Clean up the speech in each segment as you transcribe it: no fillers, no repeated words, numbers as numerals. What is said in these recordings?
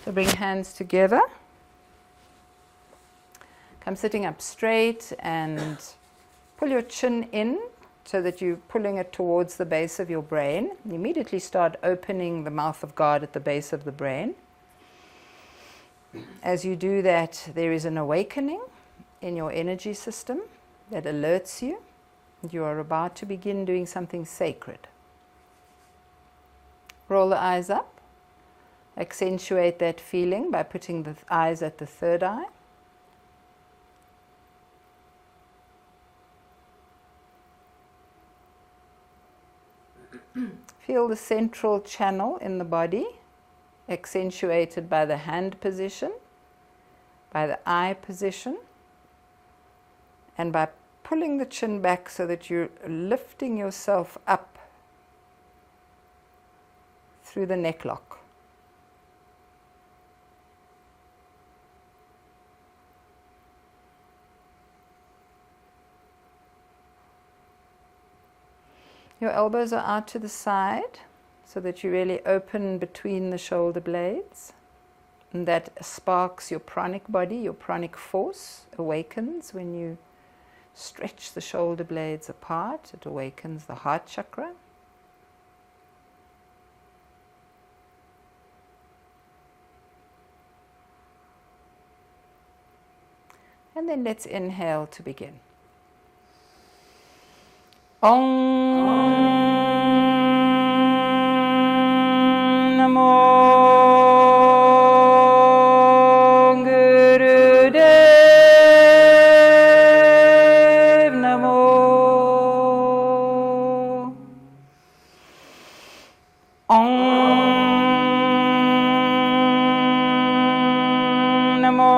So bring hands together. Come sitting up straight and pull your chin in so that you're pulling it towards the base of your brain. Immediately start opening the mouth of God at the base of the brain. As you do that, there is an awakening in your energy system that alerts you that you are about to begin doing something sacred. Roll the eyes up. Accentuate that feeling by putting the eyes at the third eye. Feel the central channel in the body, accentuated by the hand position, by the eye position, and by pulling the chin back so that you're lifting yourself up through the neck lock. Your elbows are out to the side so that you really open between the shoulder blades. And that sparks your pranic body, your pranic force awakens when you stretch the shoulder blades apart. It awakens the heart chakra. And then let's inhale to begin. Om Namo Gurudev Namo. Om Namo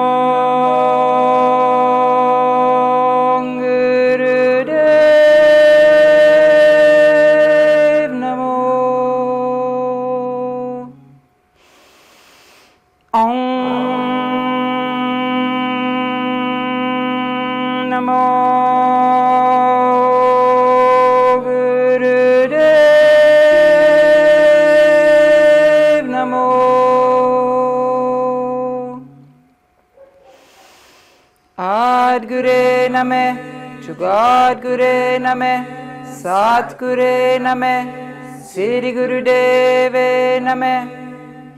Gure Name, Jugad Gure Name, Sat Gure Name, Siri Gurudeve Name,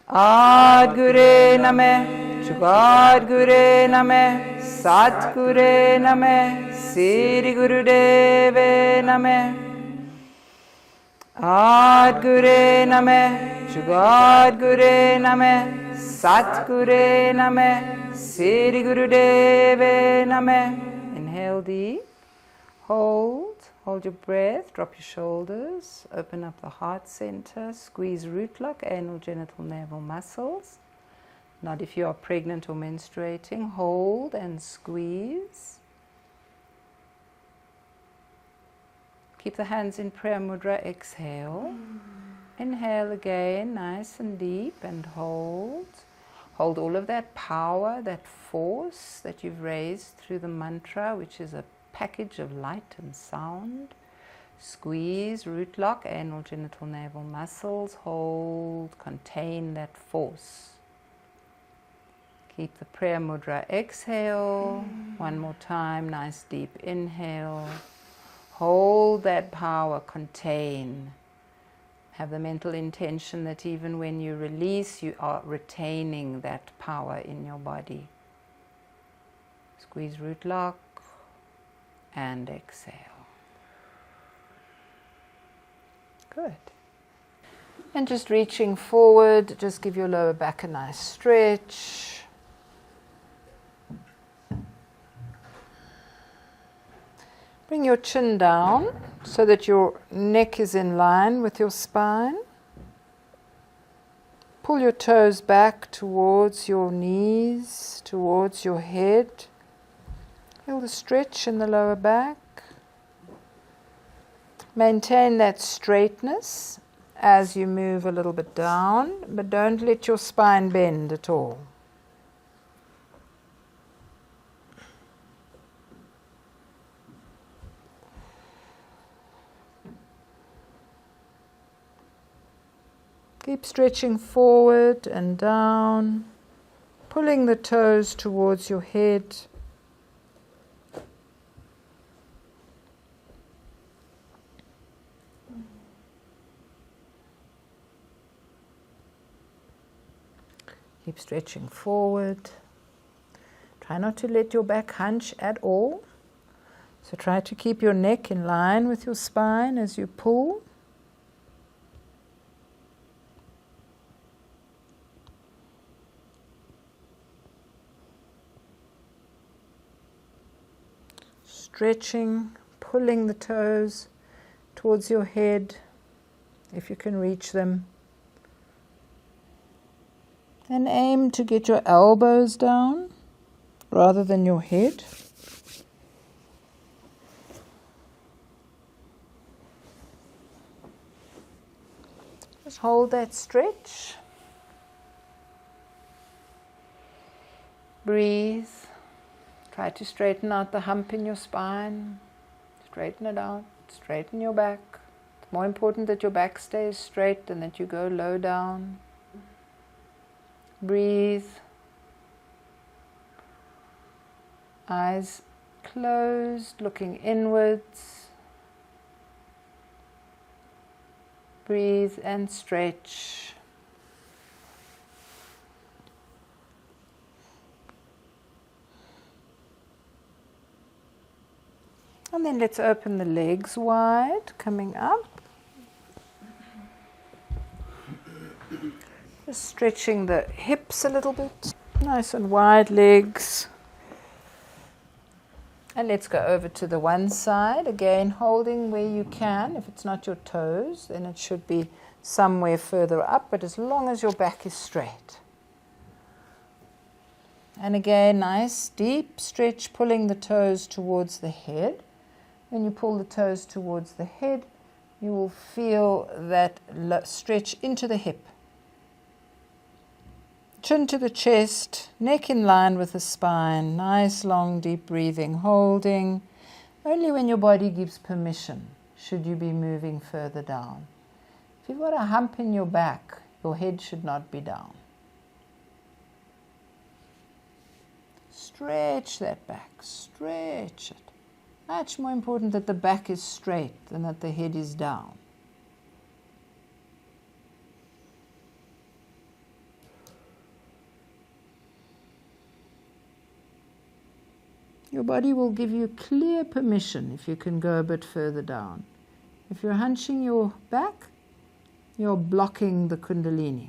Ad Gure Name, Jugad Gure Name, Sat Gure Name, Siri Gurudeve Name, Ad Gure Name, Jugad Gure Name, Sat Gure Name, Siri Gurudeve Name. Inhale deep. Hold your breath. Drop your shoulders. Open up the heart center. Squeeze root lock, anal, genital, navel muscles. Not if you are pregnant or menstruating. Hold and squeeze. Keep the hands in prayer mudra. Exhale. Inhale again, nice and deep, and hold. Hold all of that power, that force that you've raised through the mantra, which is a package of light and sound. Squeeze, root lock, anal, genital, navel muscles. Hold, contain that force. Keep the prayer mudra. Exhale. One more time, nice deep inhale. Hold that power, contain. Have the mental intention that even when you release, you are retaining that power in your body. Squeeze root lock and exhale. Good. And just reaching forward, just give your lower back a nice stretch. Bring your chin down so that your neck is in line with your spine. Pull your toes back towards your knees, towards your head. Feel the stretch in the lower back. Maintain that straightness as you move a little bit down, but don't let your spine bend at all. Keep stretching forward and down, pulling the toes towards your head. Keep stretching forward. Try not to let your back hunch at all. So try to keep your neck in line with your spine as you pull. Stretching, pulling the toes towards your head, if you can reach them. And aim to get your elbows down rather than your head. Just hold that stretch. Breathe. Try to straighten out the hump in your spine. Straighten it out. Straighten your back. It's more important that your back stays straight than that you go low down. Breathe. Eyes closed, looking inwards. Breathe and stretch. And then let's open the legs wide, coming up. Just stretching the hips a little bit. Nice and wide legs. And let's go over to the one side. Again, holding where you can. If it's not your toes, then it should be somewhere further up, but as long as your back is straight. And again, nice deep stretch, pulling the toes towards the head. When you pull the toes towards the head, you will feel that stretch into the hip. Chin to the chest, neck in line with the spine. Nice, long, deep breathing, holding. Only when your body gives permission should you be moving further down. If you've got a hump in your back, your head should not be down. Stretch that back, stretch it. Much more important that the back is straight than that the head is down. Your body will give you clear permission if you can go a bit further down. If you're hunching your back, you're blocking the Kundalini.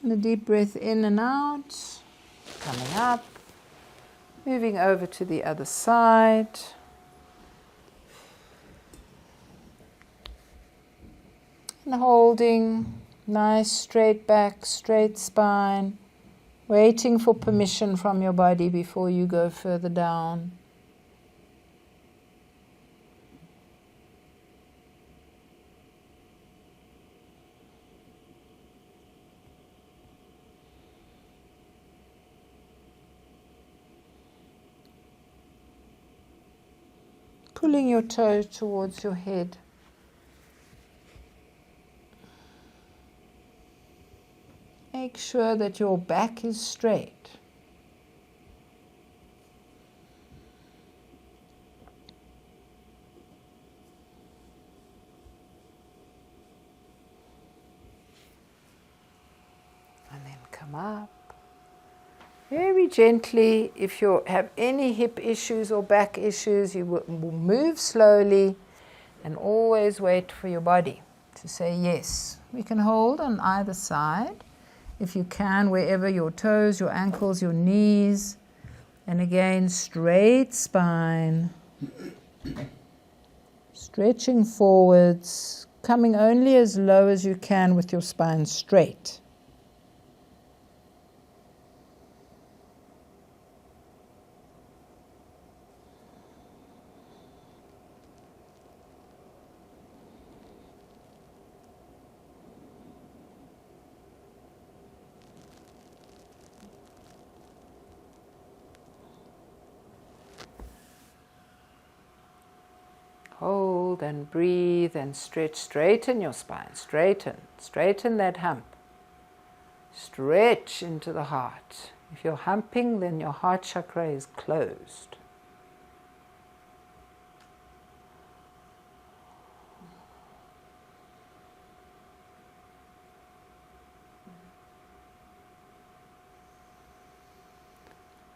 And a deep breath in and out, coming up, moving over to the other side. And holding, nice straight back, straight spine, waiting for permission from your body before you go further down. Pulling your toes towards your head. Make sure that your back is straight. And then come up. Very gently, if you have any hip issues or back issues, you will move slowly and always wait for your body to say yes. We can hold on either side. If you can, wherever your toes, your ankles, your knees. And again, straight spine. Stretching forwards, coming only as low as you can with your spine straight. hold and breathe and stretch. Straighten your spine. Straighten that hump. Stretch into the heart. If you're humping, then your heart chakra is closed.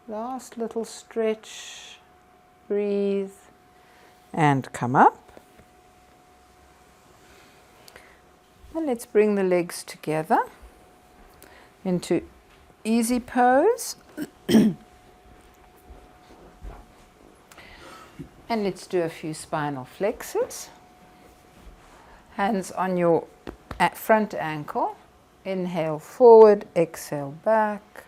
Last little stretch. Breathe and come up. And let's bring the legs together into easy pose. And let's do a few spinal flexes. Hands on your front ankle. Inhale forward, exhale back.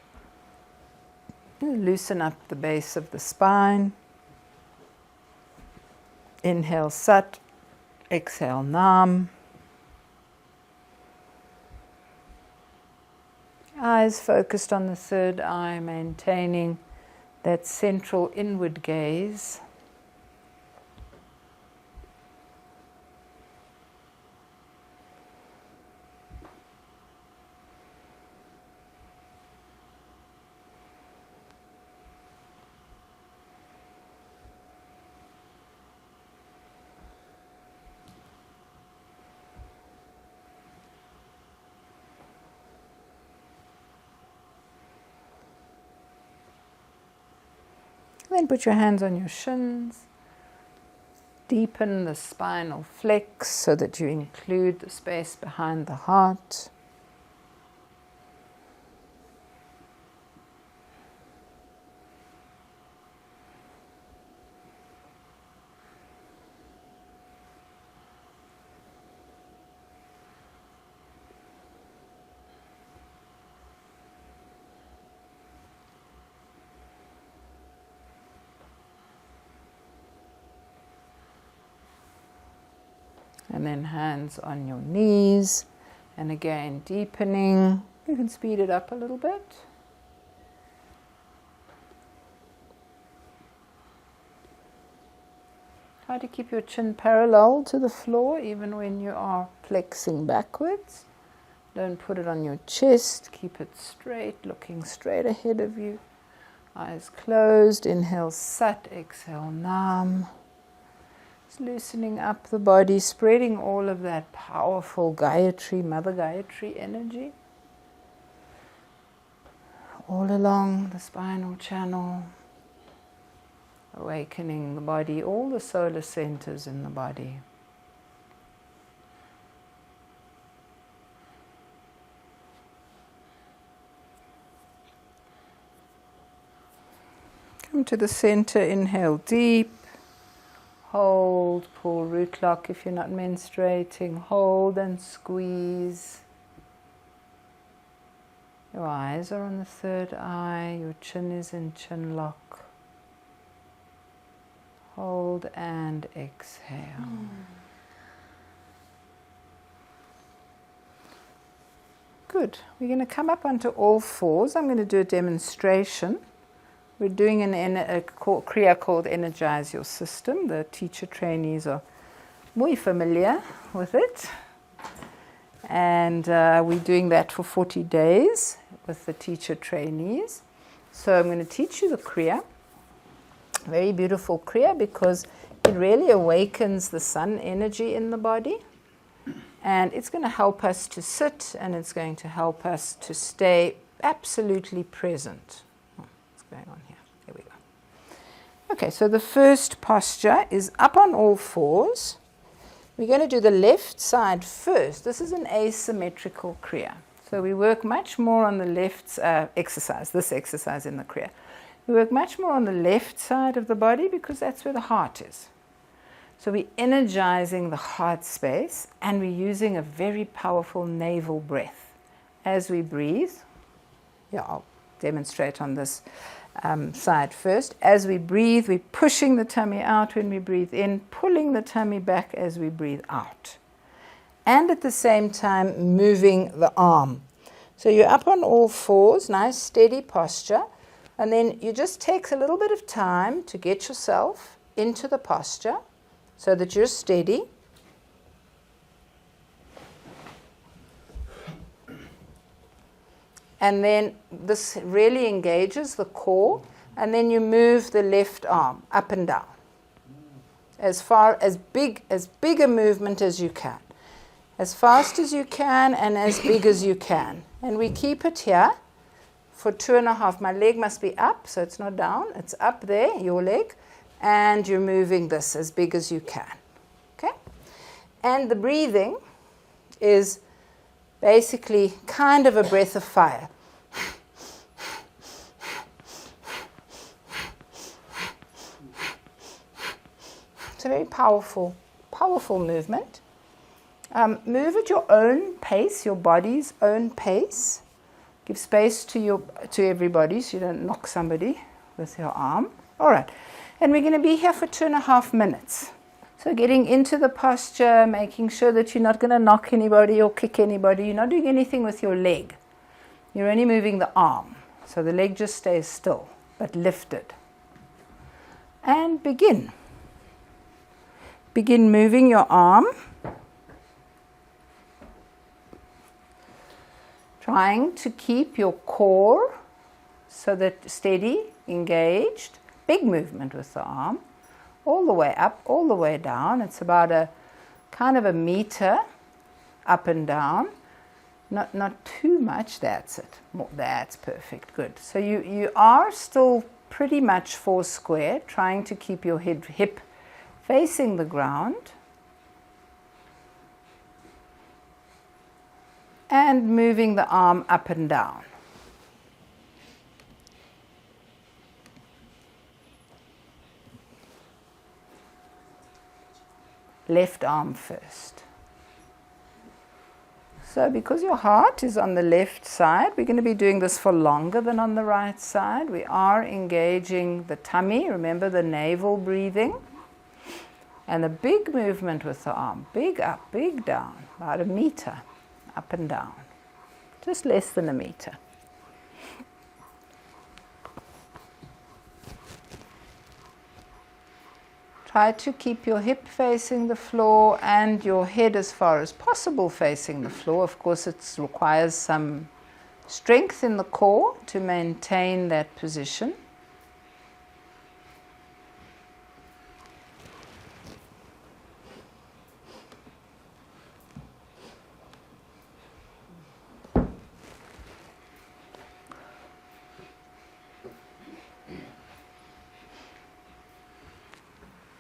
Loosen up the base of the spine. Inhale Sat, exhale Nam. Eyes focused on the third eye, maintaining that central inward gaze. Then put your hands on your shins. Deepen the spinal flex so that you include the space behind the heart. And then hands on your knees, and again deepening. You can speed it up a little bit. Try to keep your chin parallel to the floor even when you are flexing backwards. Don't put it on your chest. Keep it straight, looking straight ahead of you. Eyes closed. Inhale Sat, exhale Nam. Loosening up the body, spreading all of that powerful Gayatri, Mother Gayatri energy all along the spinal channel, awakening the body, all the solar centers in the body. Come to the center, inhale deep. Hold, pull root lock if you're not menstruating. Hold and squeeze. Your eyes are on the third eye. Your chin is in chin lock. Hold and exhale. Good. We're going to come up onto all fours. I'm going to do a demonstration. We're doing a Kriya called Energize Your System. The teacher trainees are muy familiar with it. And we're doing that for 40 days with the teacher trainees. So I'm going to teach you the Kriya. Very beautiful Kriya because it really awakens the sun energy in the body. And it's going to help us to sit, and it's going to help us to stay absolutely present. Going on here. Here we go. Okay, so the first posture is up on all fours. We're going to do the left side first. This is an asymmetrical Kriya. So we work much more on the left exercise, this exercise in the Kriya. We work much more on the left side of the body because that's where the heart is. So we're energizing the heart space, and we're using a very powerful navel breath. As we breathe, I'll demonstrate on this side first. As we breathe, we're pushing the tummy out when we breathe in, pulling the tummy back as we breathe out. And at the same time, moving the arm. So you're up on all fours, nice steady posture. And then you just take a little bit of time to get yourself into the posture. so that you're steady. And then this really engages the core, and then you move the left arm up and down. As big a movement as you can. As fast as you can and as big as you can. And we keep it here for 2.5. My leg must be up, so it's not down. It's up there, your leg. And you're moving this as big as you can. Okay? And the breathing is basically kind of a breath of fire. It's a very powerful movement. Move at your own pace, your body's own pace. Give space to everybody so you don't knock somebody with your arm. All right. And we're going to be here for 2.5 minutes. So getting into the posture, making sure that you're not going to knock anybody or kick anybody. You're not doing anything with your leg. You're only moving the arm. So the leg just stays still, but lifted. And begin. Begin moving your arm. Trying to keep your core so that steady, engaged. Big movement with the arm. All the way up, all the way down. It's about a kind of a meter up and down. Not too much. That's it. That's perfect. Good. So you are still pretty much 4 square, trying to keep your hip facing the ground. And moving the arm up and down. Left arm first. So because your heart is on the left side, we're going to be doing this for longer than on the right side. We are engaging the tummy. Remember the navel breathing. And a big movement with the arm. Big up, big down. About a meter. Up and down. Just less than a meter. Try to keep your hip facing the floor and your head as far as possible facing the floor. Of course, it requires some strength in the core to maintain that position.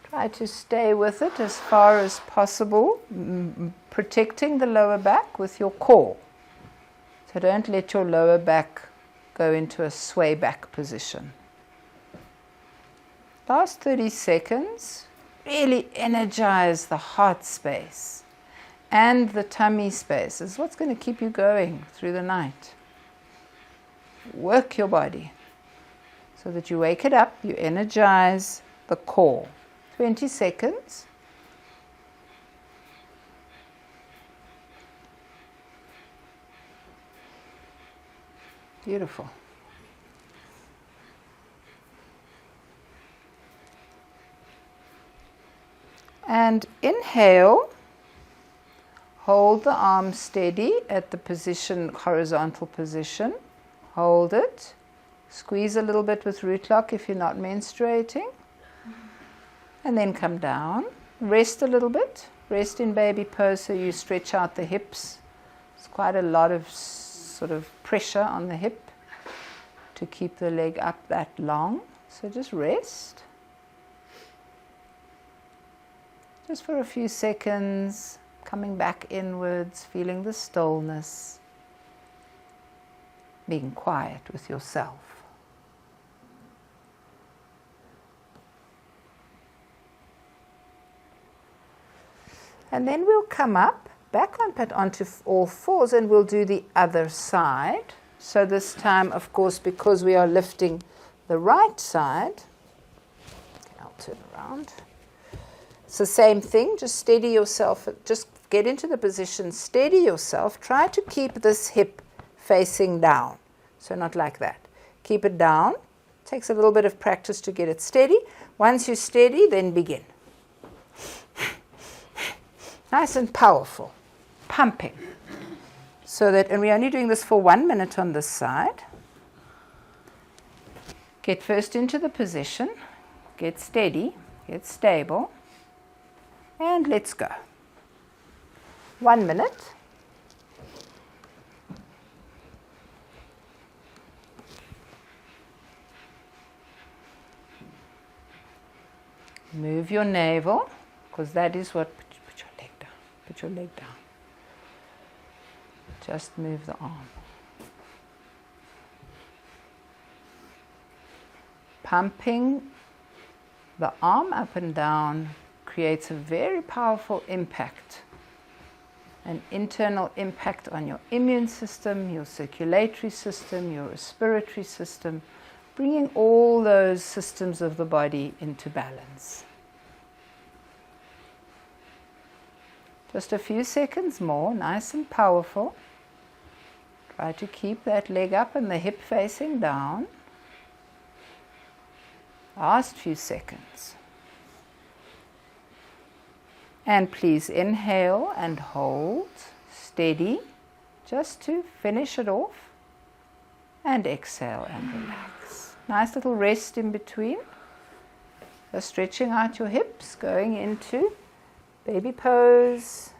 Try to stay with it as far as possible, protecting the lower back with your core. So don't let your lower back go into a sway back position. Last 30 seconds, really energize the heart space and the tummy space. This is what's going to keep you going through the night. Work your body so that you wake it up, you energize the core. 20 seconds. Beautiful. And inhale. Hold the arm steady at the position, horizontal position. Hold it. Squeeze a little bit with root lock if you're not menstruating. And then come down, rest a little bit, rest in baby pose so you stretch out the hips. There's quite a lot of sort of pressure on the hip to keep the leg up that long. So just rest. Just for a few seconds, coming back inwards, feeling the stillness, being quiet with yourself. And then we'll come up, back onto all fours, and we'll do the other side. So this time, of course, because we are lifting the right side, I'll turn around. It's the same thing, just steady yourself, just get into the position, steady yourself, try to keep this hip facing down. So not like that. Keep it down. Takes a little bit of practice to get it steady. Once you're steady, then begin. Nice and powerful. Pumping. So that, and we're only doing this for 1 minute on this side. Get first into the position. Get steady. Get stable. And let's go. 1 minute. Move your navel, because that is what, put your leg down, put your leg down. Just move the arm. Pumping the arm up and down creates a very powerful impact, an internal impact on your immune system, your circulatory system, your respiratory system, bringing all those systems of the body into balance. Just a few seconds more, nice and powerful. Try to keep that leg up and the hip facing down. Last few seconds. And please inhale and hold, steady, just to finish it off. And exhale and relax. Nice little rest in between. So stretching out your hips, going into baby pose,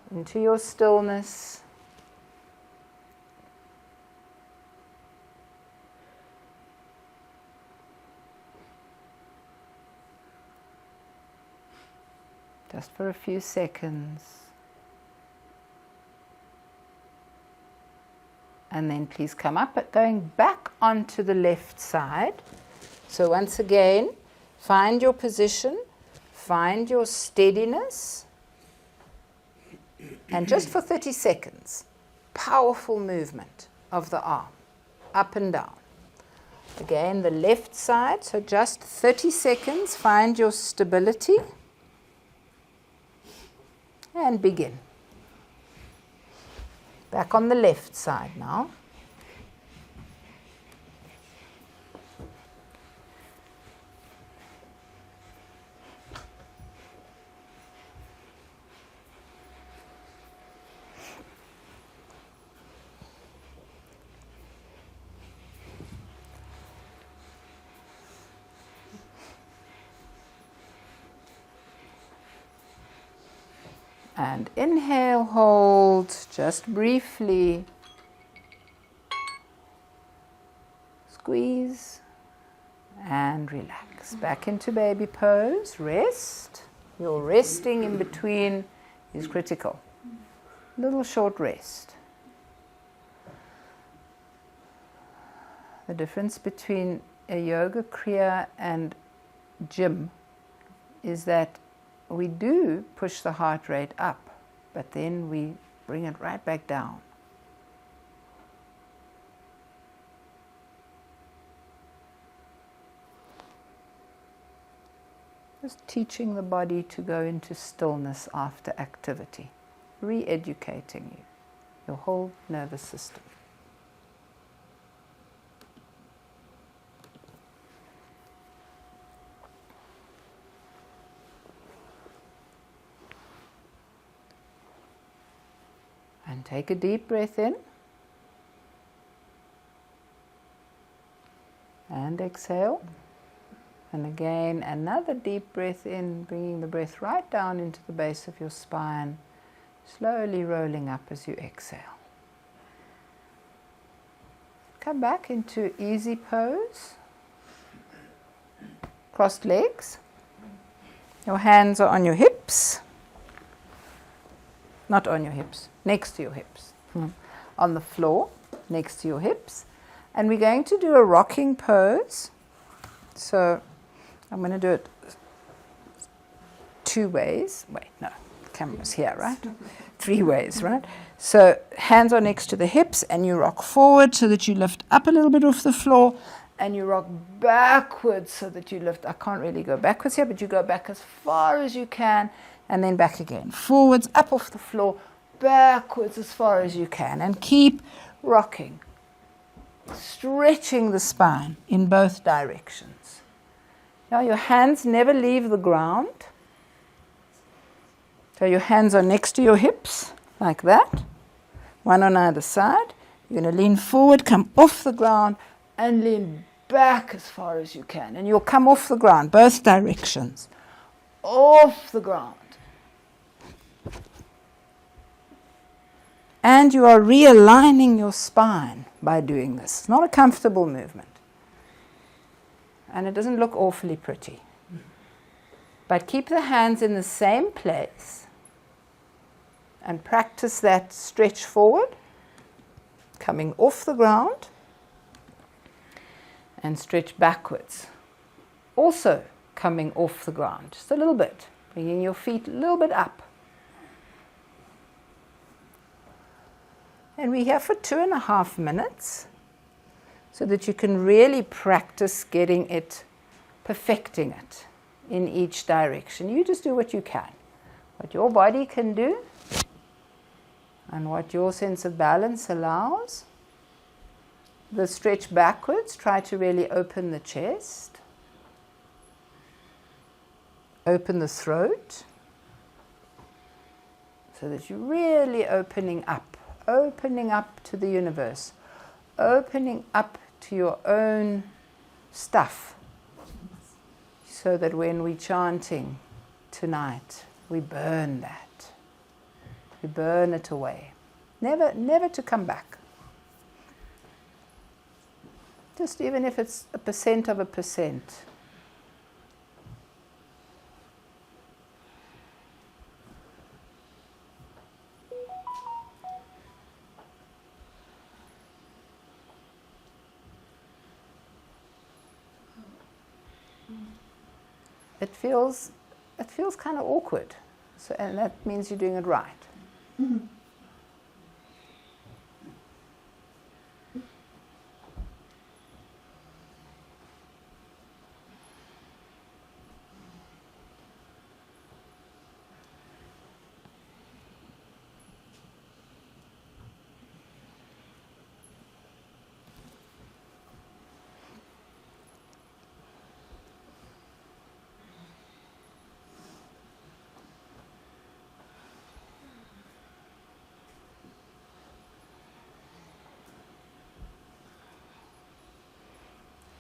into your stillness. Just for a few seconds. And then please come up, but going back onto the left side. So once again, find your position, find your steadiness, and just for 30 seconds, powerful movement of the arm, up and down. Again, the left side, so just 30 seconds, find your stability, and begin. Back on the left side now. And inhale, hold, just briefly. Squeeze and relax. Back into baby pose, rest. Your resting in between is critical. Little short rest. The difference between a yoga kriya and gym is that we do push the heart rate up, but then we bring it right back down. Just teaching the body to go into stillness after activity, re-educating you, your whole nervous system. And take a deep breath in. And exhale. And again, another deep breath in, bringing the breath right down into the base of your spine, slowly rolling up as you exhale. Come back into easy pose. Crossed legs. Your hands are on your hips. Not on your hips, next to your hips. On the floor, next to your hips. And we're going to do a rocking pose. So I'm going to do it 2 ways. Wait, no, the camera's here, right? 3 ways, right? So hands are next to the hips and you rock forward so that you lift up a little bit off the floor, and you rock backwards so that you lift. I can't really go backwards here, but you go back as far as you can. And then back again, forwards, up off the floor, backwards as far as you can. And keep rocking, stretching the spine in both directions. Now your hands never leave the ground. So your hands are next to your hips, like that. One on either side. You're going to lean forward, come off the ground, and lean back as far as you can. And you'll come off the ground, both directions. Off the ground. And you are realigning your spine by doing this. It's not a comfortable movement. And it doesn't look awfully pretty. But keep the hands in the same place and practice that stretch forward, coming off the ground, and stretch backwards. Also coming off the ground, just a little bit, bringing your feet a little bit up. And we're here for 2.5 minutes so that you can really practice getting it, perfecting it in each direction. You just do what you can, what your body can do and what your sense of balance allows. The stretch backwards, try to really open the chest, open the throat, so that you're really opening up to the universe, opening up to your own stuff, so that when we're chanting tonight, we burn that. We burn it away. Never to come back. Just even if it's 1% of 1%. It feels kind of awkward, so, and that means you're doing it right. Mm-hmm.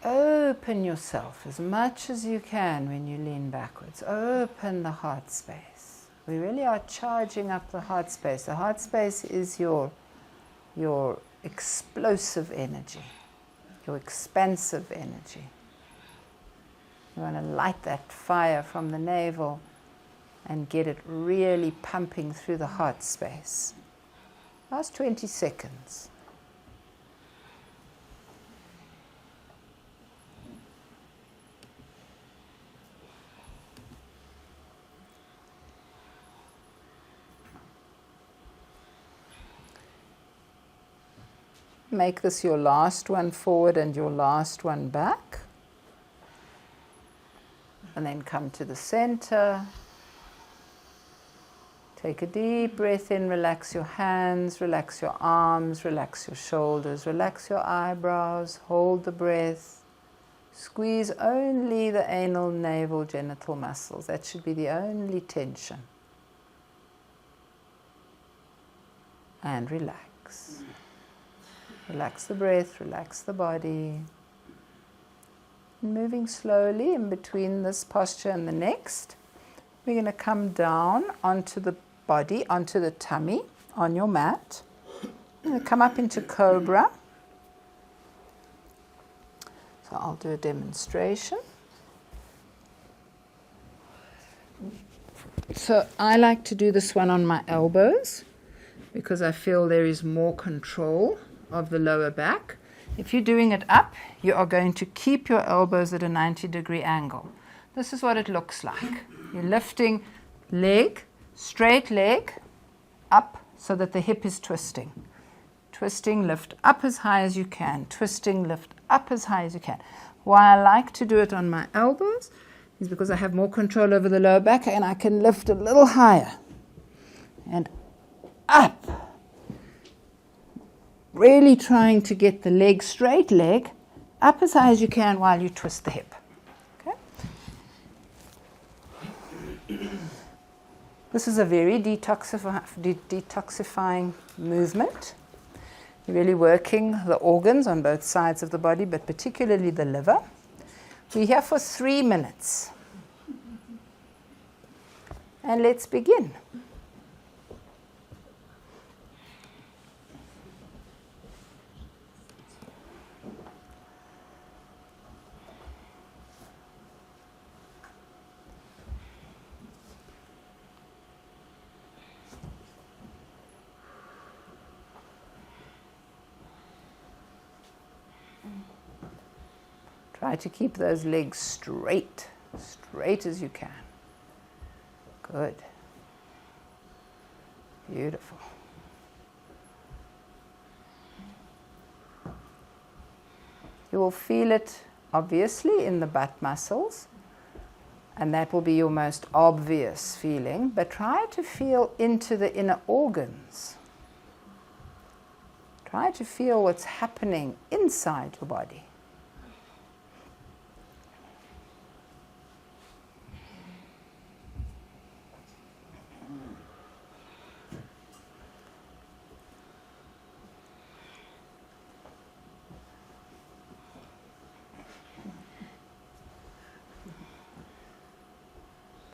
Open yourself as much as you can when you lean backwards. Open the heart space. We really are charging up the heart space. The heart space is your explosive energy, your expansive energy. You want to light that fire from the navel and get it really pumping through the heart space. Last 20 seconds. Make this your last one forward and your last one back. And then come to the center. Take a deep breath in, relax your hands, relax your arms, relax your shoulders, relax your eyebrows, hold the breath. Squeeze only the anal, navel, genital muscles. That should be the only tension. And relax. Relax the breath, relax the body. Moving slowly in between this posture and the next, we're going to come down onto the body, onto the tummy, on your mat. We're going to come up into Cobra. So I'll do a demonstration. So I like to do this one on my elbows because I feel there is more control of the lower back. If you're doing it up, you are going to keep your elbows at a 90-degree angle. This is what it looks like. You're lifting leg, straight leg, up so that the hip is twisting. Twisting, lift up as high as you can. Twisting, lift up as high as you can. Why I like to do it on my elbows is because I have more control over the lower back and I can lift a little higher. And up. Really trying to get the leg, straight leg, up as high as you can while you twist the hip. Okay? This is a very detoxifying movement. You're really working the organs on both sides of the body, but particularly the liver. We're here for 3 minutes. And let's begin. Try to keep those legs straight as you can. Good. Beautiful. You will feel it obviously in the butt muscles, and that will be your most obvious feeling, but try to feel into the inner organs. Try to feel what's happening inside your body.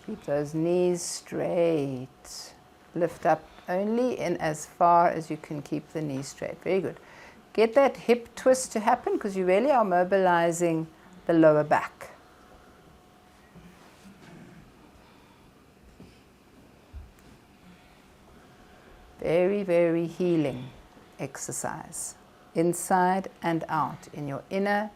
Keep those knees straight. Lift up only in as far as you can keep the knees straight. Very good. Get that hip twist to happen because you really are mobilizing the lower back. Very, very healing exercise. Inside and out in your inner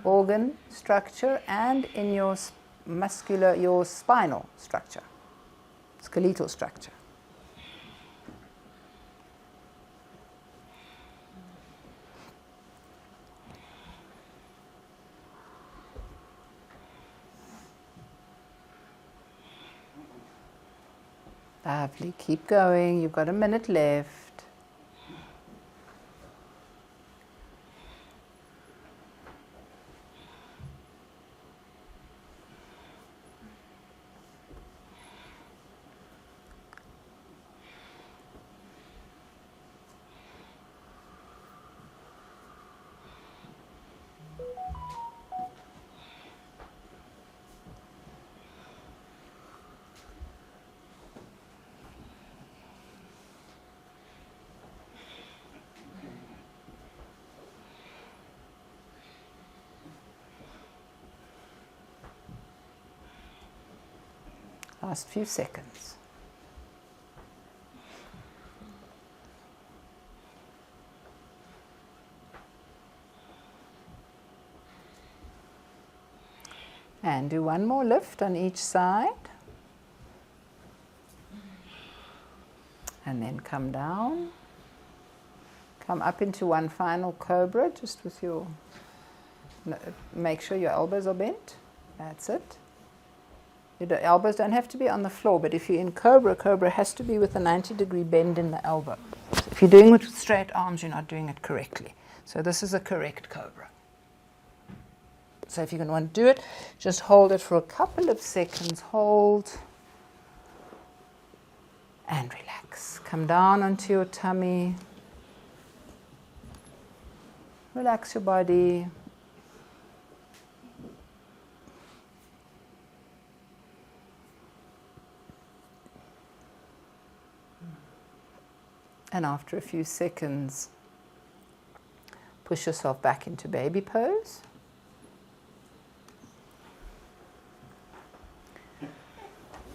organ structure and in your your spinal structure, skeletal structure. Lovely. Keep going. You've got a minute left. Last few seconds. And do one more lift on each side. And then come down. Come up into one final cobra, just with your, make sure your elbows are bent. That's it. Your elbows don't have to be on the floor, but if you're in Cobra, Cobra has to be with a 90-degree bend in the elbow. So if you're doing it with straight arms, you're not doing it correctly. So this is a correct Cobra. So if you're going to want to do it, just hold it for a couple of seconds. Hold. And relax. Come down onto your tummy. Relax your body. And after a few seconds, push yourself back into baby pose.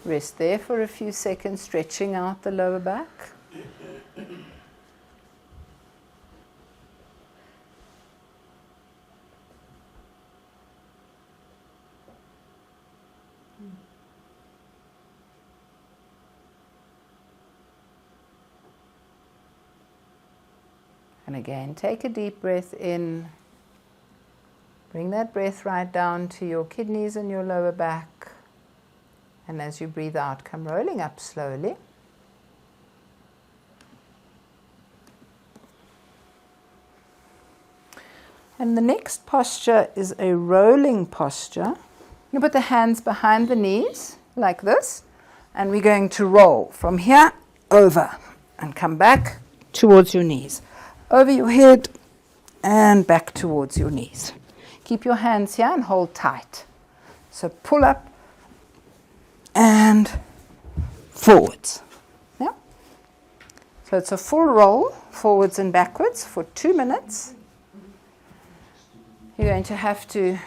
Rest there for a few seconds, stretching out the lower back. And again, take a deep breath in. Bring that breath right down to your kidneys and your lower back. And as you breathe out, come rolling up slowly. And the next posture is a rolling posture. You put the hands behind the knees, like this, And we're going to roll from here over and come back towards your knees. Over your head and back towards your knees. Keep your hands here and hold tight. So pull up and forwards. Yeah? So it's a full roll, forwards and backwards for 2 minutes. You're going to have to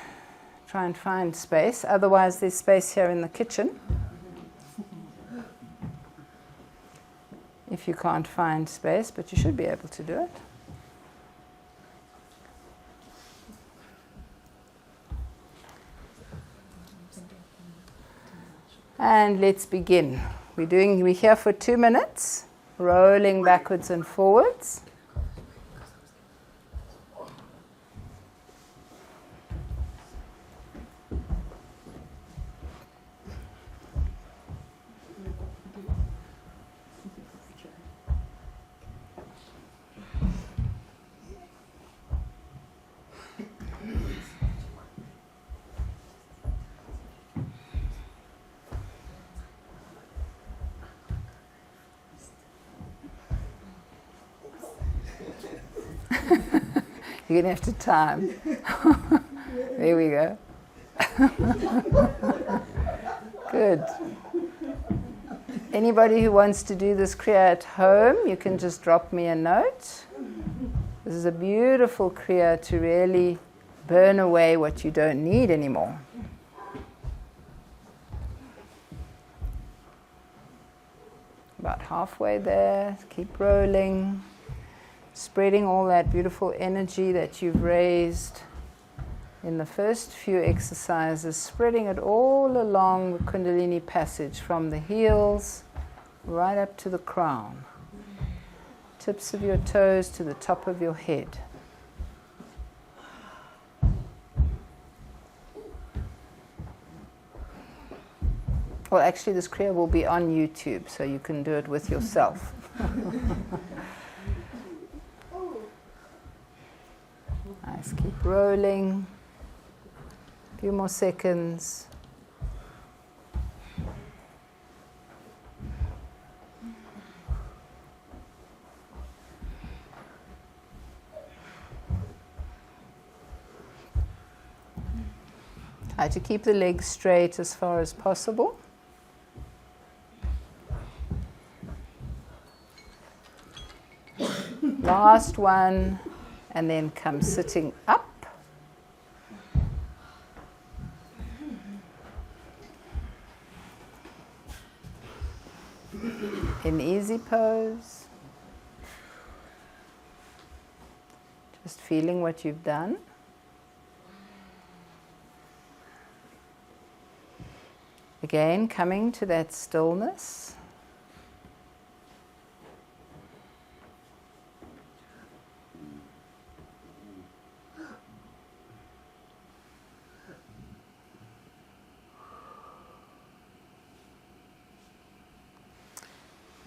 try and find space, otherwise there's space here in the kitchen. If you can't find space, but you should be able to do it. And let's begin. We're here for 2 minutes, rolling backwards and forwards. You're going to have to time. There we go. Good. Anybody who wants to do this Kriya at home, you can just drop me a note. This is a beautiful Kriya to really burn away what you don't need anymore. About halfway there. Keep rolling. Spreading all that beautiful energy that you've raised in the first few exercises, spreading it all along the Kundalini passage from the heels right up to the crown. Tips of your toes to the top of your head. Well, actually this Kriya will be on YouTube, so you can do it with yourself. Nice, keep rolling. A few more seconds. Try to keep the legs straight as far as possible. Last one. And then come sitting up. In easy pose. Just feeling what you've done. Again, coming to that stillness.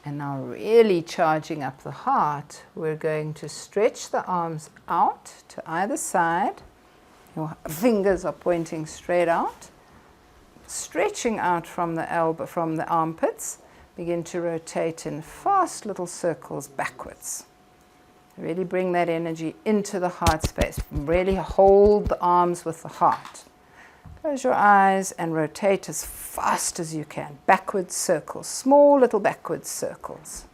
And now really charging up the heart, we're going to stretch the arms out to either side. Your fingers are pointing straight out. Stretching out from the elbow, from the armpits. Begin to rotate in fast little circles backwards. Really bring that energy into the heart space. Really hold the arms with the heart. Close your eyes and rotate as fast as you can. Backwards circles, small little backwards circles.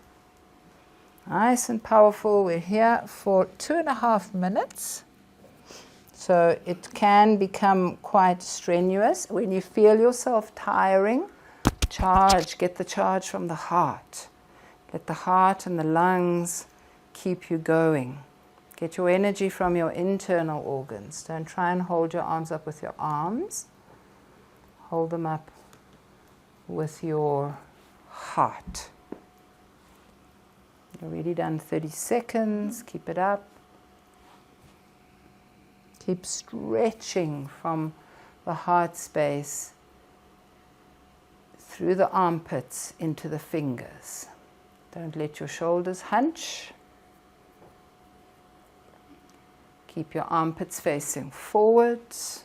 Nice and powerful. We're here for 2.5 minutes. So it can become quite strenuous. When you feel yourself tiring, charge, get the charge from the heart. Let the heart and the lungs keep you going. Get your energy from your internal organs. Don't try and hold your arms up with your arms. Hold them up with your heart. You've already done 30 seconds. Keep it up. Keep stretching from the heart space through the armpits into the fingers. Don't let your shoulders hunch. Keep your armpits facing forwards.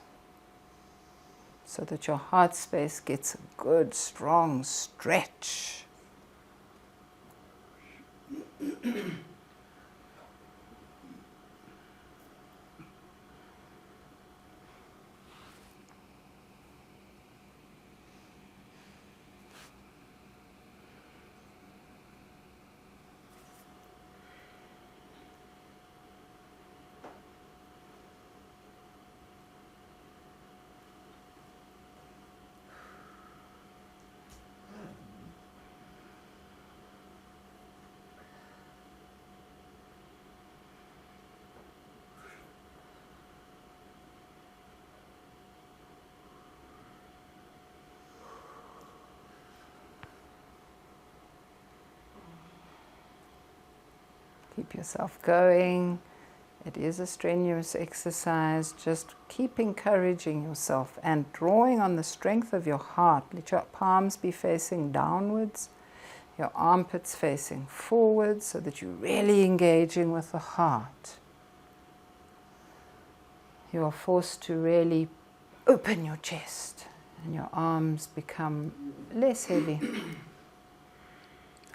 so that your heart space gets a good, strong stretch. Keep yourself going. It is a strenuous exercise. Just keep encouraging yourself and drawing on the strength of your heart. Let your palms be facing downwards, your armpits facing forwards, so that you're really engaging with the heart. You are forced to really open your chest and your arms become less heavy.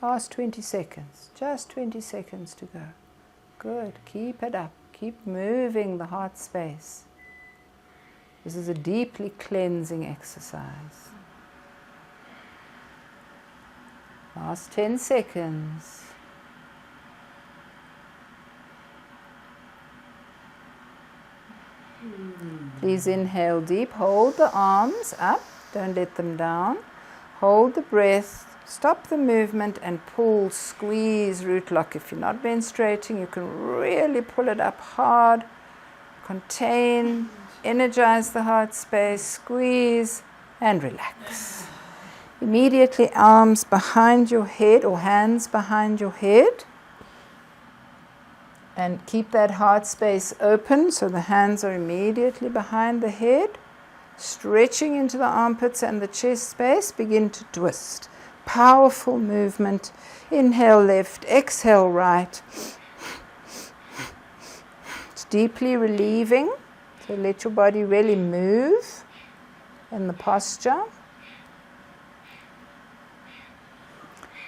Last 20 seconds, just 20 seconds to go. Good, keep it up, keep moving the heart space. This is a deeply cleansing exercise. Last 10 seconds. Please inhale deep, hold the arms up, don't let them down. Hold the breath. Stop the movement and pull, squeeze, root lock. If you're not menstruating, you can really pull it up hard. Contain, energize the heart space, squeeze, and relax. Immediately arms behind your head or hands behind your head. And keep that heart space open so the hands are immediately behind the head. Stretching into the armpits and the chest space, begin to twist. Powerful movement. Inhale left, exhale right. It's deeply relieving. So let your body really move in the posture.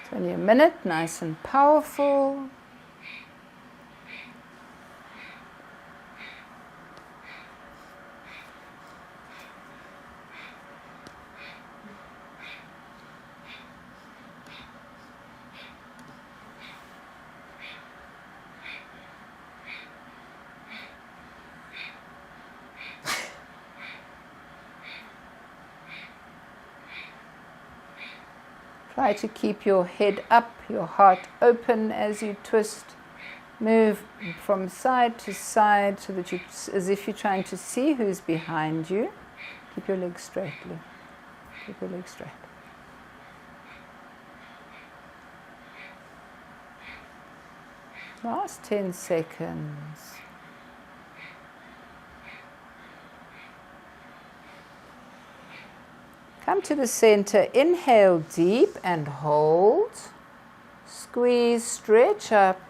It's only a minute, nice and powerful. Try to keep your head up, your heart open as you twist. Move from side to side so that as if you're trying to see who's behind you. Keep your legs straight, Lou. Keep your legs straight. Last 10 seconds. Come to the center, inhale deep and hold. Squeeze, stretch up.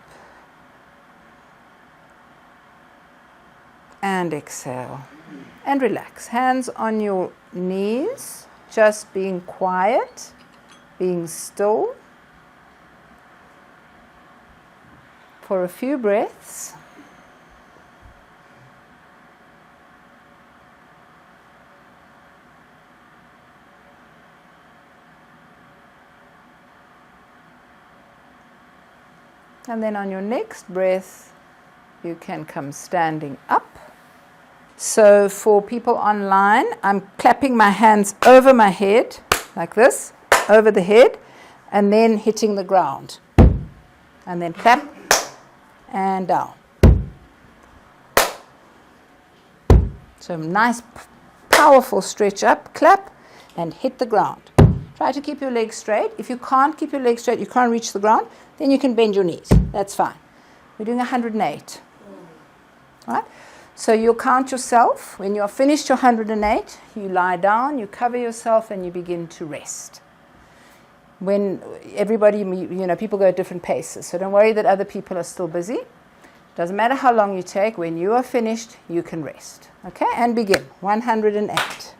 And exhale. And relax. Hands on your knees, just being quiet, being still. For a few breaths. And then on your next breath, you can come standing up. So for people online, I'm clapping my hands over my head, like this, over the head, and then hitting the ground. And then clap and down. So nice, powerful stretch up, clap, and hit the ground. Try to keep your legs straight. If you can't keep your legs straight, you can't reach the ground, then you can bend your knees. That's fine. We're doing 108. Right? So you'll count yourself. When you're finished your 108, you lie down, you cover yourself, and you begin to rest. When everybody, people go at different paces. So don't worry that other people are still busy. Doesn't matter how long you take. When you are finished, you can rest. Okay? And begin. 108.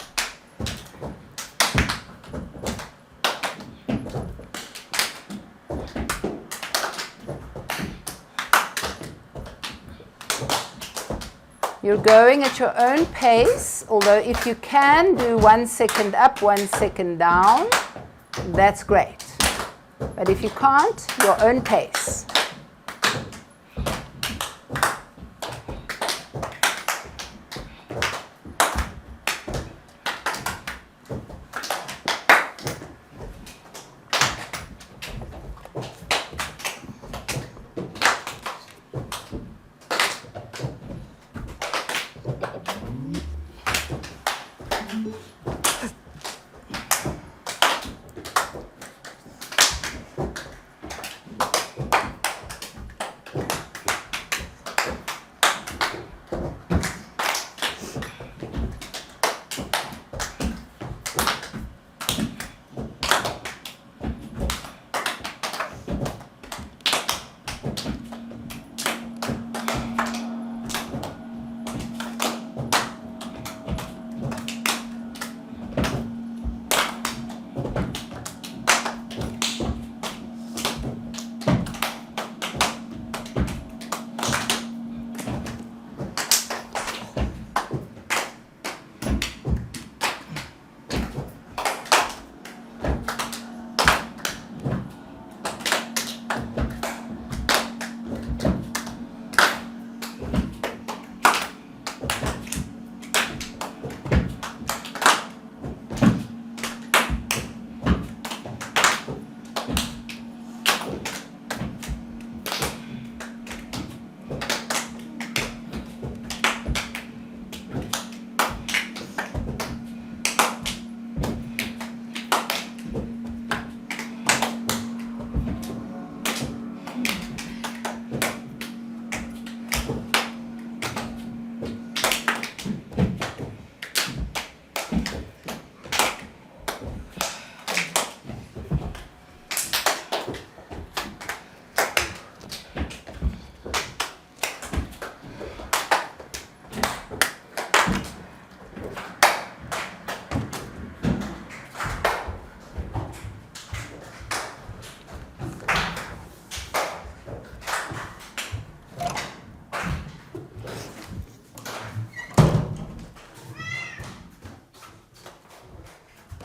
You're going at your own pace, although if you can do 1 second up, 1 second down, that's great. But if you can't, your own pace.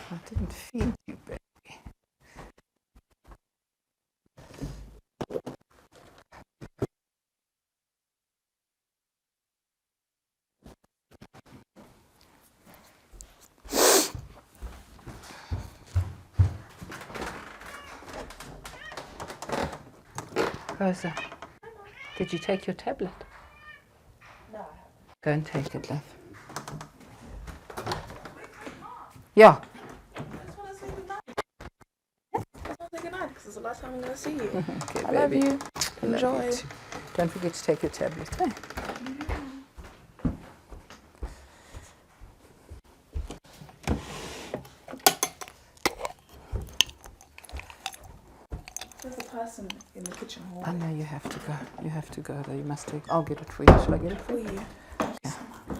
I didn't feed you, baby. Rosa, did you take your tablet? No. Go and take it, love. Yeah. I just want to say goodnight. I just want to say goodnight because it's the last time I'm going to see you. Okay, I love baby. you. Enjoy. Love you too. Don't forget to take your tablet. Eh? There's a person in the kitchen hall. I know you have to go. You have to go, though. You must take. I'll get it for you. Shall I get it for For you? you. Thank you so much.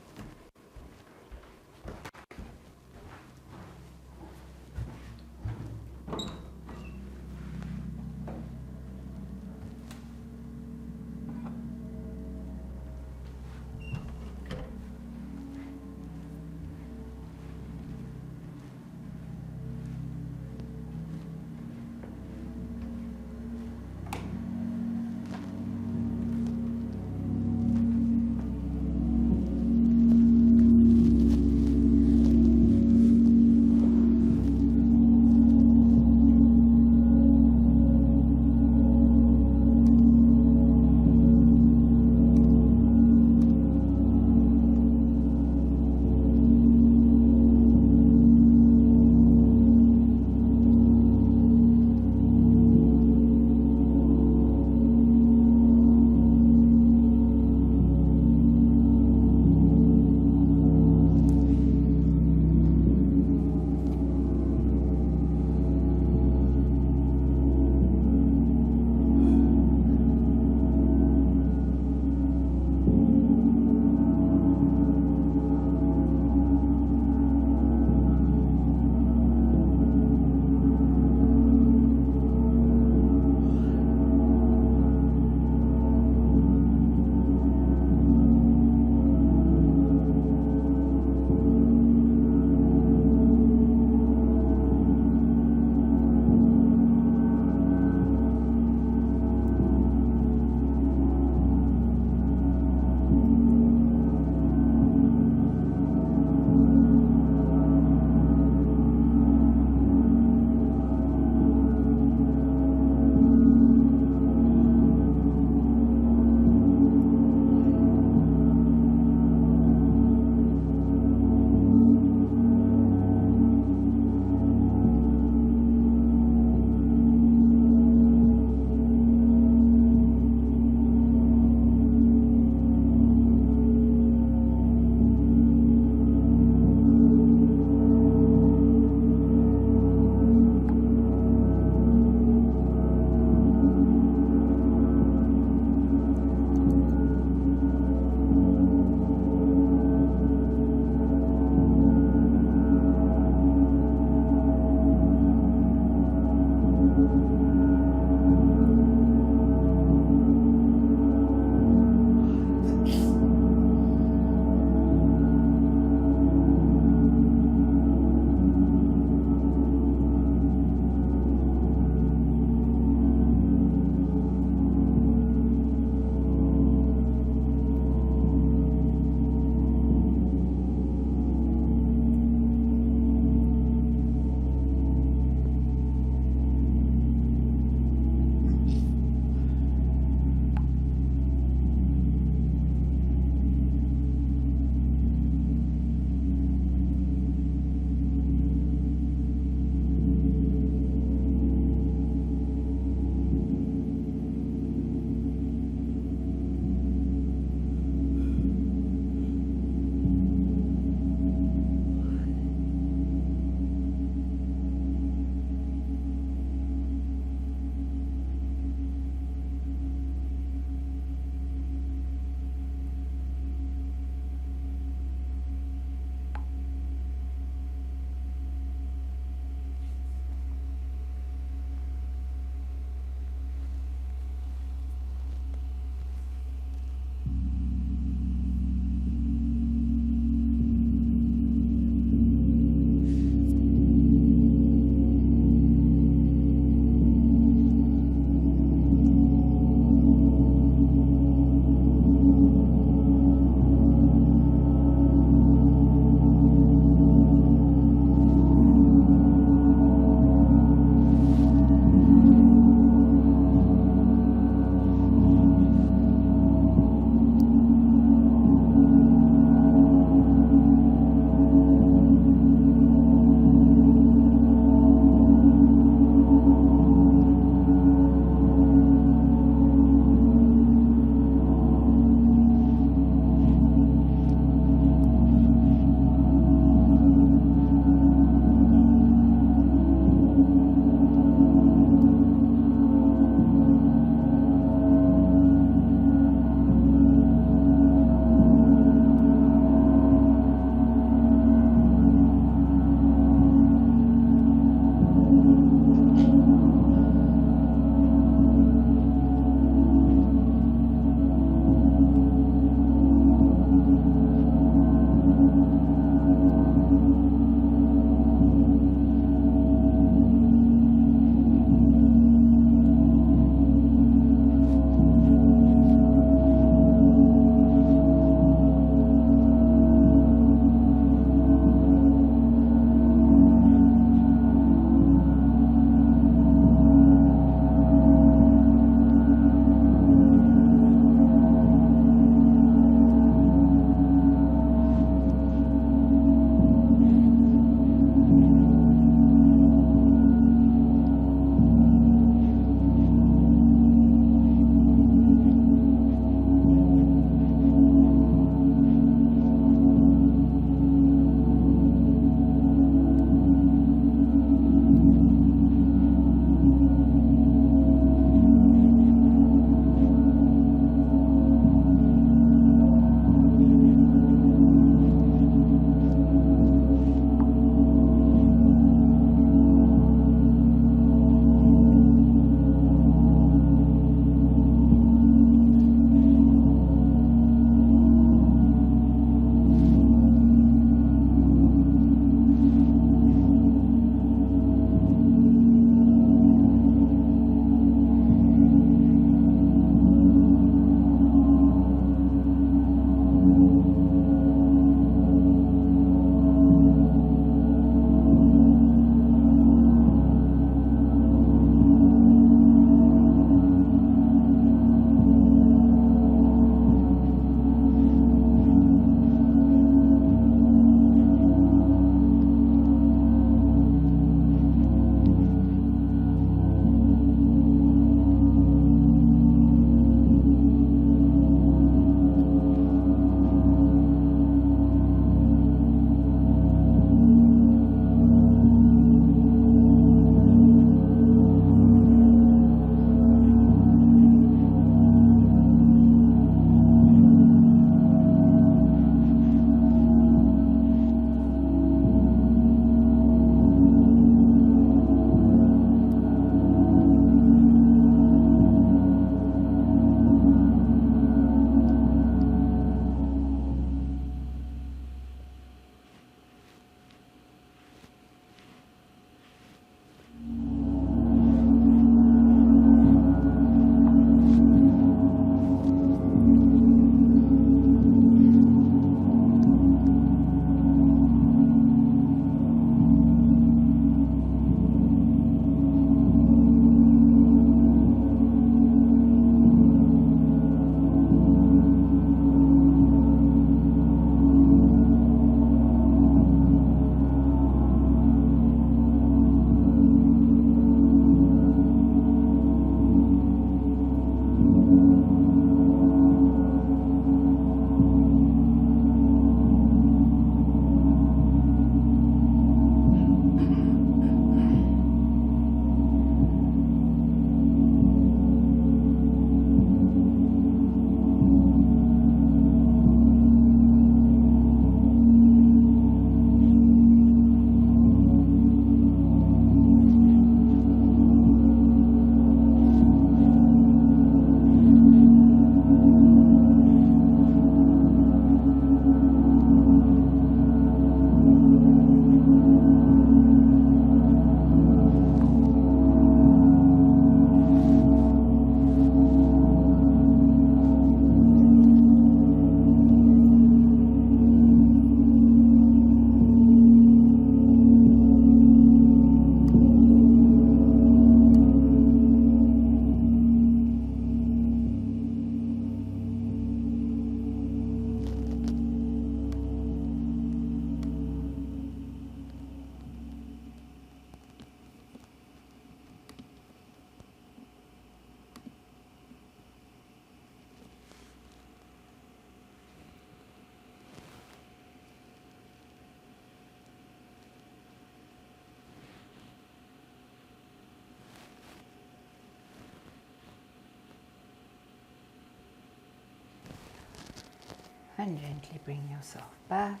And gently bring yourself back.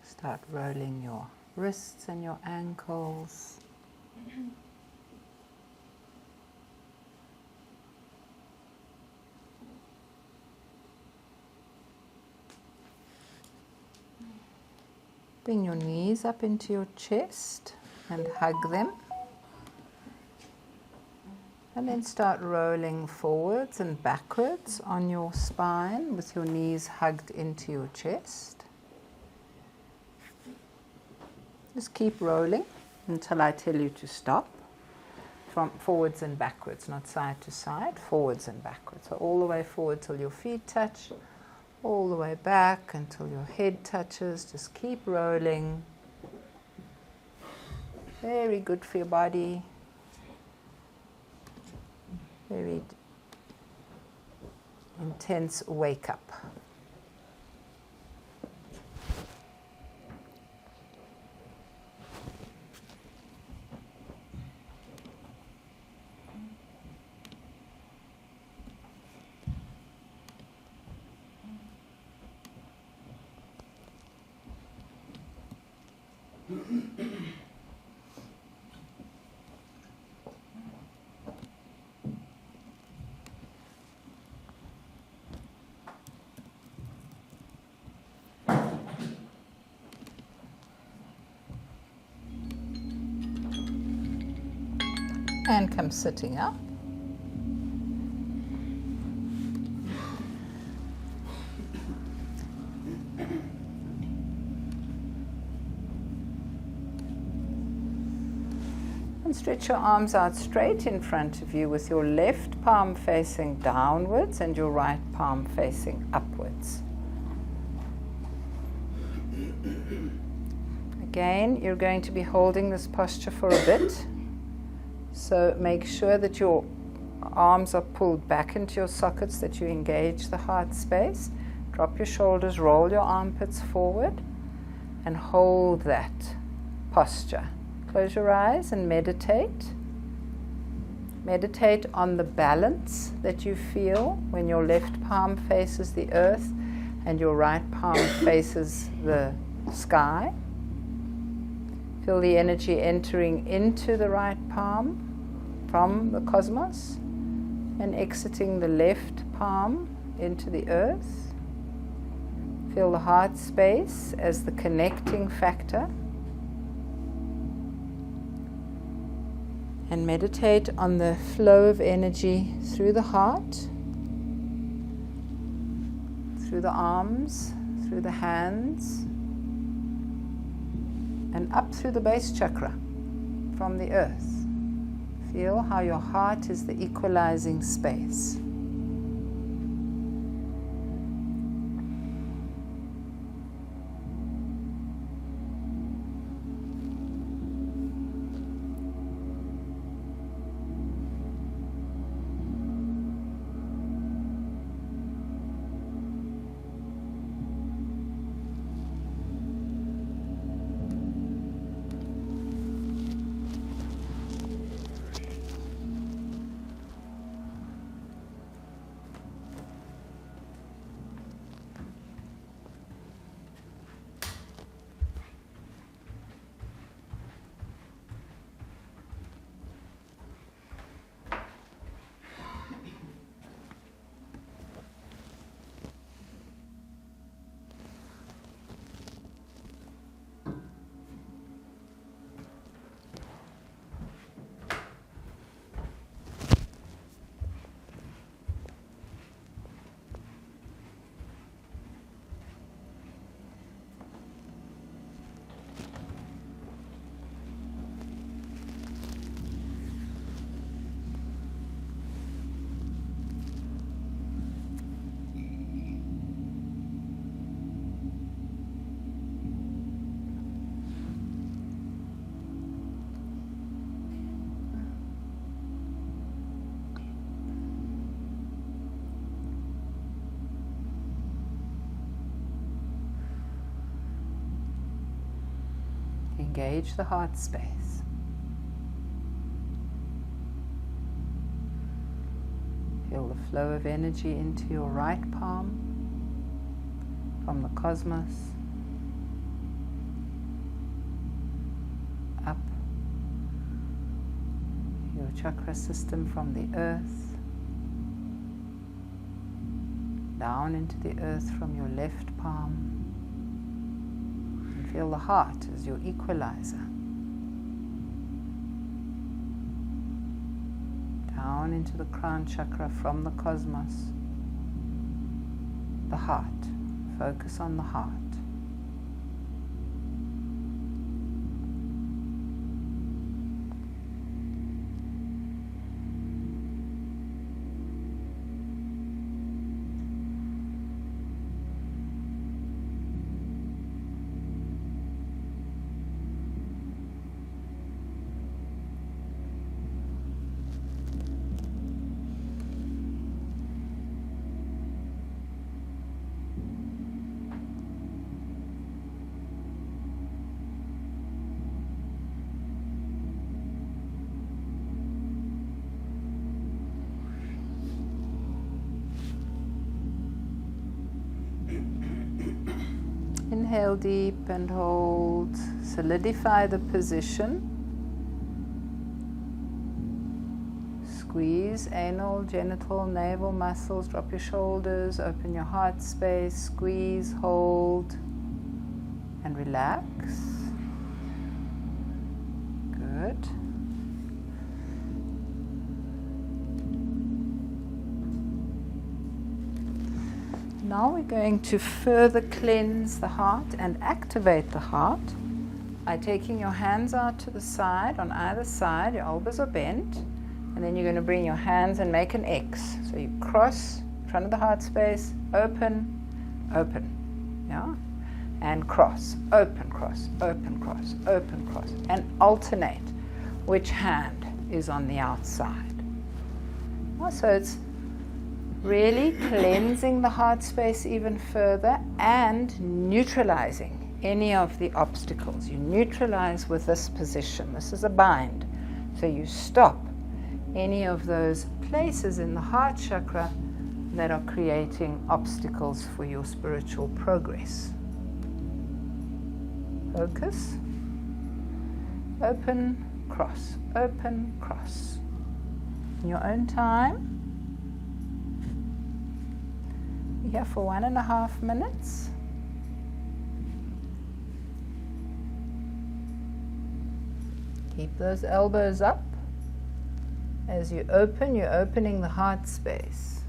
Start rolling your wrists and your ankles. Bring your knees up into your chest and hug them. And then start rolling forwards and backwards on your spine with your knees hugged into your chest. Just keep rolling until I tell you to stop. From forwards and backwards, not side to side, forwards and backwards. So all the way forward till your feet touch, all the way back until your head touches. Just keep rolling. Very good for your body. Very intense wake up. And come sitting up. And stretch your arms out straight in front of you with your left palm facing downwards and your right palm facing upwards. Again, you're going to be holding this posture for a bit. So make sure that your arms are pulled back into your sockets, that you engage the heart space. Drop your shoulders, roll your armpits forward, and hold that posture. Close your eyes and meditate. Meditate on the balance that you feel when your left palm faces the earth and your right palm faces the sky. Feel the energy entering into the right palm from the cosmos and exiting the left palm into the earth. Feel the heart space as the connecting factor. And meditate on the flow of energy through the heart, through the arms, through the hands, and up through the base chakra from the earth. Feel how your heart is the equalizing space. Engage the heart space. Feel the flow of energy into your right palm from the cosmos, up your chakra system from the earth, down into the earth from your left palm, and feel the heart as your equalizer. Down into the crown chakra from the cosmos, the heart. Focus on the heart. Inhale deep and hold. Solidify the position. Squeeze anal, genital, navel muscles. Drop your shoulders. Open your heart space. Squeeze, hold, and relax. Good. Now we're going to further cleanse the heart and activate the heart by taking your hands out to the side, on either side. Your elbows are bent, and then you're going to bring your hands and make an X. So you cross in front of the heart space, open, open, yeah, and cross, open, cross, open, cross, open, cross, and alternate which hand is on the outside. So it's really cleansing the heart space even further and neutralizing any of the obstacles. You neutralize with this position. This is a bind. So you stop any of those places in the heart chakra that are creating obstacles for your spiritual progress. Focus. Open, cross. Open, cross. In your own time. Here for 1.5 minutes. Keep those elbows up. As you open, you're opening the heart space.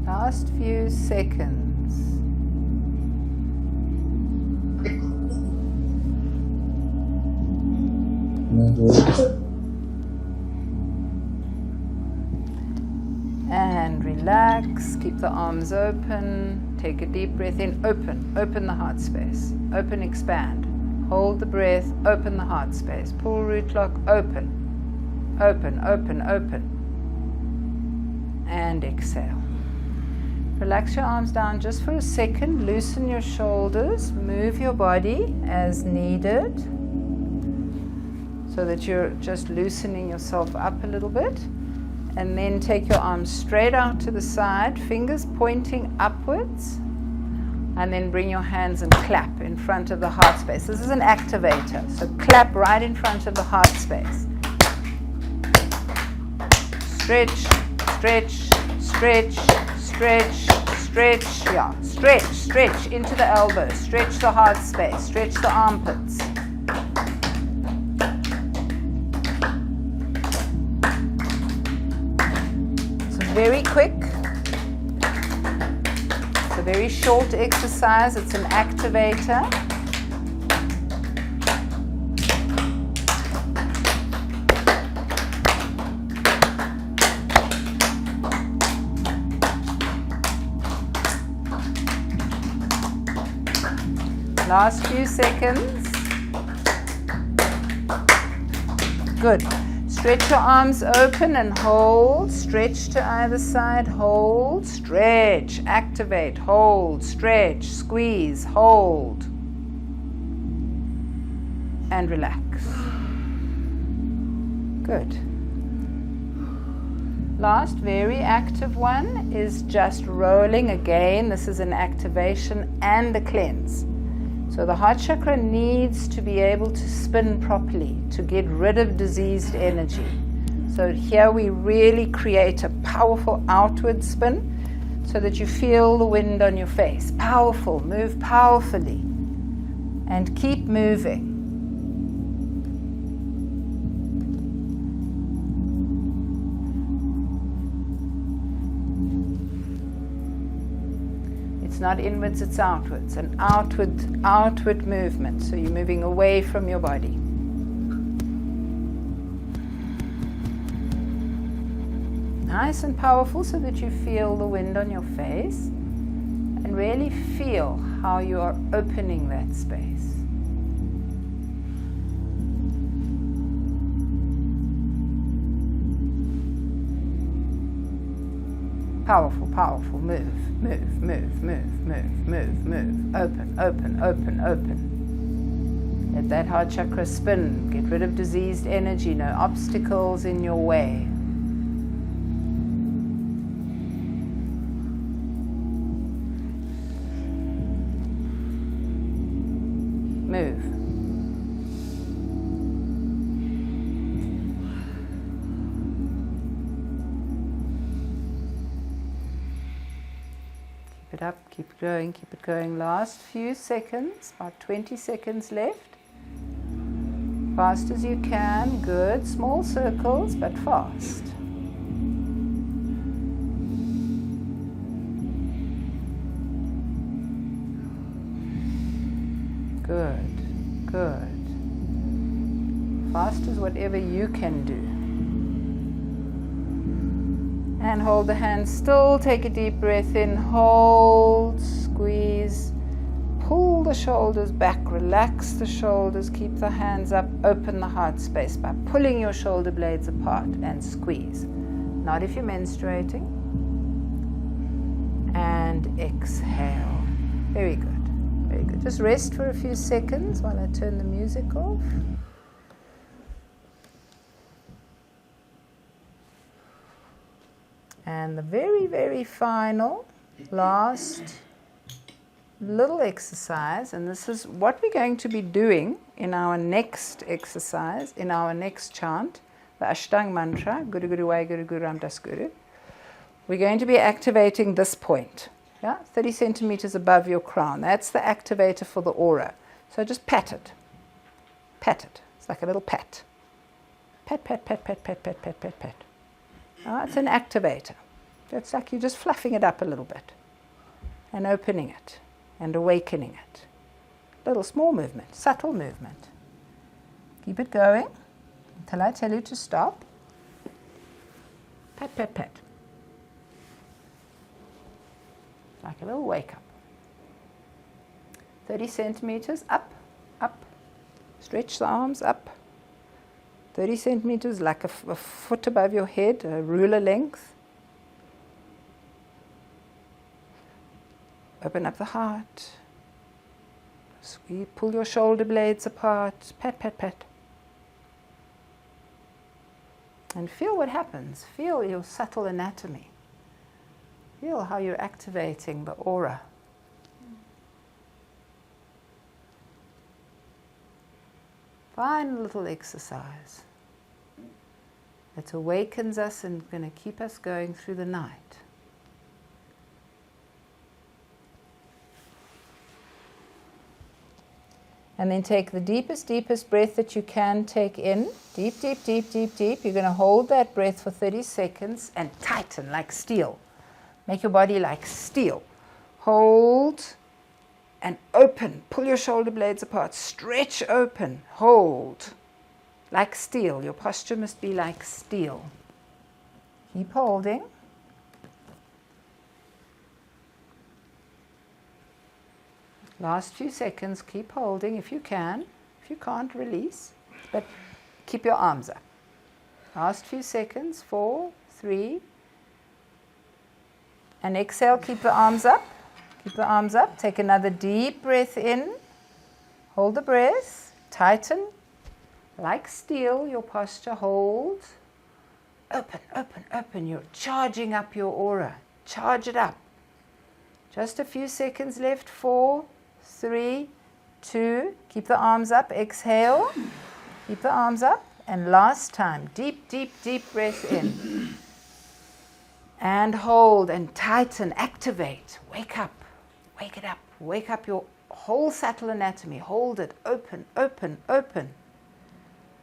Last few seconds. And relax. Keep the arms open. Take a deep breath in. Open. Open the heart space. Open, expand. Hold the breath. Open the heart space. Pull root lock. Open. Open, open, open. And exhale. Relax your arms down just for a second. Loosen your shoulders. Move your body as needed so that you're just loosening yourself up a little bit. And then take your arms straight out to the side, fingers pointing upwards. And then bring your hands and clap in front of the heart space. This is an activator. So clap right in front of the heart space. Stretch, stretch, Stretch, stretch, stretch, yeah. Stretch, stretch into the elbows. Stretch the heart space. Stretch the armpits. It's very quick. It's a very short exercise. It's an activator. Last few seconds. Good. Stretch your arms open and hold. Stretch to either side. Hold. Stretch. Activate. Hold. Stretch. Squeeze. Hold. And relax. Good. Last very active one is just rolling again. This is an activation and a cleanse. So the heart chakra needs to be able to spin properly to get rid of diseased energy. So here we really create a powerful outward spin so that you feel the wind on your face. Powerful, move powerfully and keep moving. It's not inwards, it's outwards. An outward movement. So you're moving away from your body. Nice and powerful so that you feel the wind on your face and really feel how you are opening that space. Powerful, powerful. Move, move, move, move, move, move, move. Open, open, open, open. Let that heart chakra spin. Get rid of diseased energy. No obstacles in your way. Move. Keep it up, keep it going, keep it going. Last few seconds, about 20 seconds left. Fast as you can, good. Small circles, but fast. Good, good. Fast as whatever you can do. And hold the hands still. Take a deep breath in. Hold, squeeze. Pull the shoulders back. Relax the shoulders. Keep the hands up. Open the heart space by pulling your shoulder blades apart and squeeze. Not if you're menstruating. And exhale. Very good. Very good. Just rest for a few seconds while I turn the music off. And the very, very final, last little exercise, and this is what we're going to be doing in our next exercise, in our next chant, the Ashtang mantra, Guru Guru Vai Guru Guru Ram Das Guru. We're going to be activating this point, 30 centimeters above your crown. That's the activator for the aura. So just pat it. Pat it. It's like a little pat. Pat, pat, pat, pat, pat, pat, pat, pat, pat. It's an activator. It's like you're just fluffing it up a little bit and opening it and awakening it. Little small movement, subtle movement. Keep it going until I tell you to stop. Pat, pat, pat. Like a little wake up. 30 centimeters up, up. Stretch the arms up. 30 centimeters, like a foot above your head, a ruler length. Open up the heart. Squeeze, pull your shoulder blades apart. Pat, pat, pat. And feel what happens. Feel your subtle anatomy. Feel how you're activating the aura. Fine little exercise. It awakens us and going to keep us going through the night. And then take the deepest, deepest breath that you can take in. Deep, deep, deep, deep, deep. You're going to hold that breath for 30 seconds and tighten like steel. Make your body like steel. Hold and open. Pull your shoulder blades apart. Stretch open. Hold. Like steel. Your posture must be like steel. Keep holding. Last few seconds, keep holding if you can. If you can't, release. But keep your arms up. Last few seconds, 4, 3. And exhale, keep the arms up. Keep the arms up. Take another deep breath in. Hold the breath. Tighten. Like steel, your posture. Hold. Open, open, open. You're charging up your aura. Charge it up. Just a few seconds left. 4, 3, 2. Keep the arms up. Exhale. Keep the arms up. And last time. Deep, deep, deep breath in. And hold and tighten. Activate. Wake up. Wake it up. Wake up your whole subtle anatomy. Hold it. Open, open, open.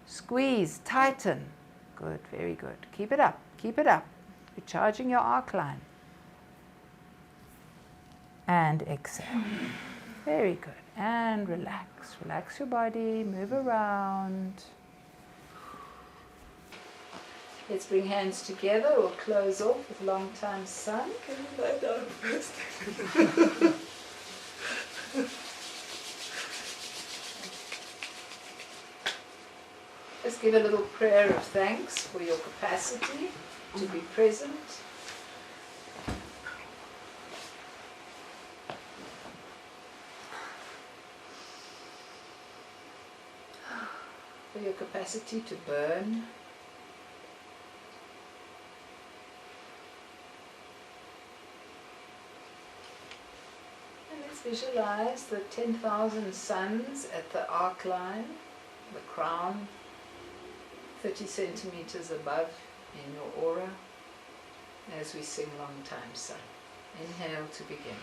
Squeeze. Tighten. Good. Very good. Keep it up. Keep it up. You're charging your arc line. And exhale. Very good. And relax. Relax your body. Move around. Let's bring hands together or close off with long time sun. Can you lie down first? Just give a little prayer of thanks for your capacity to be present. For your capacity to burn. And let's visualize the 10,000 suns at the arc line, the crown, 30 centimeters above in your aura, as we sing Long Time Sun. Inhale to begin.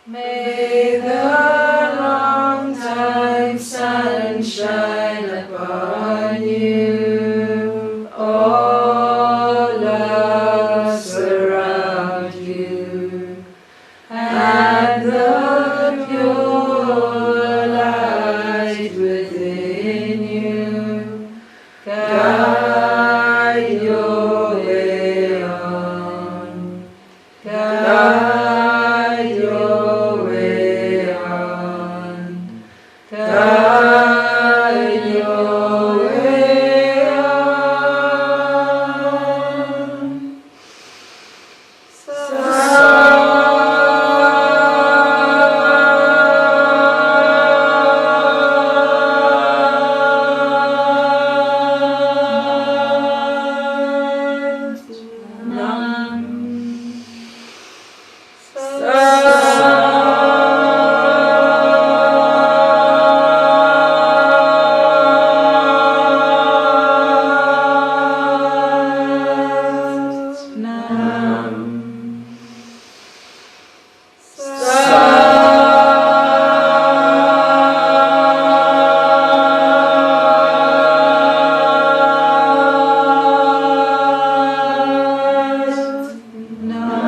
May the long time sun shine upon you, all love surround you, and the pure light within you guide your way on. Guide your way on. Guide your way on. No.